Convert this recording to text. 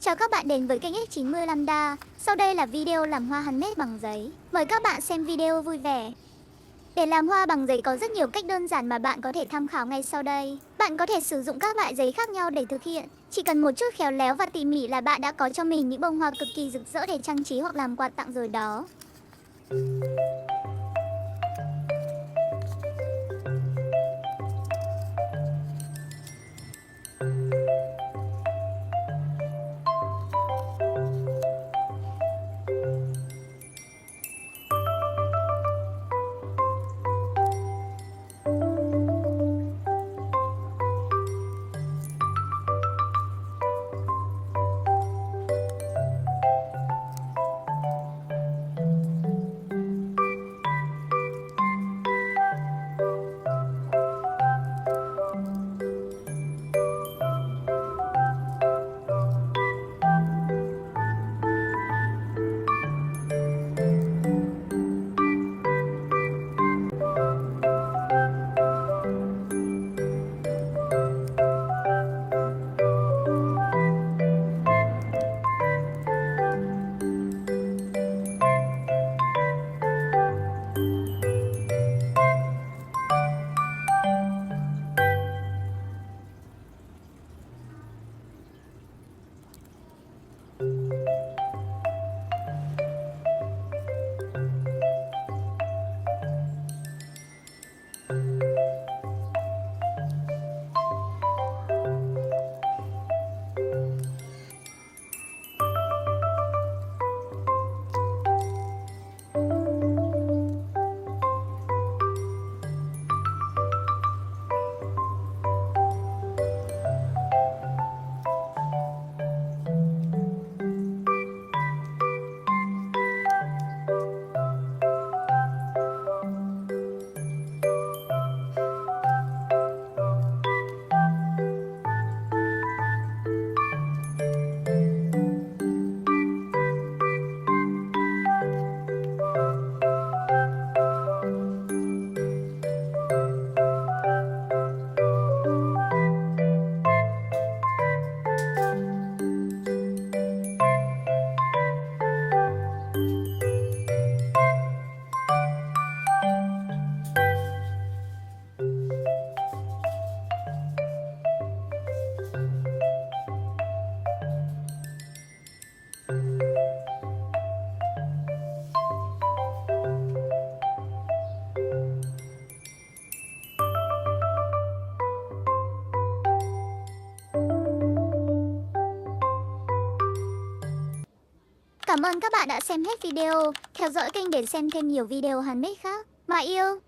Chào các bạn đến với kênh X90 Lambda. Sau đây là video làm hoa handmade bằng giấy. Mời các bạn xem video vui vẻ. Để làm hoa bằng giấy có rất nhiều cách đơn giản mà bạn có thể tham khảo ngay sau đây. Bạn có thể sử dụng các loại giấy khác nhau để thực hiện. Chỉ cần một chút khéo léo và tỉ mỉ là bạn đã có cho mình những bông hoa cực kỳ rực rỡ để trang trí hoặc làm quà tặng rồi đó. Cảm ơn các bạn đã xem hết video. Theo dõi kênh để xem thêm nhiều video handmade khác. Mà yêu!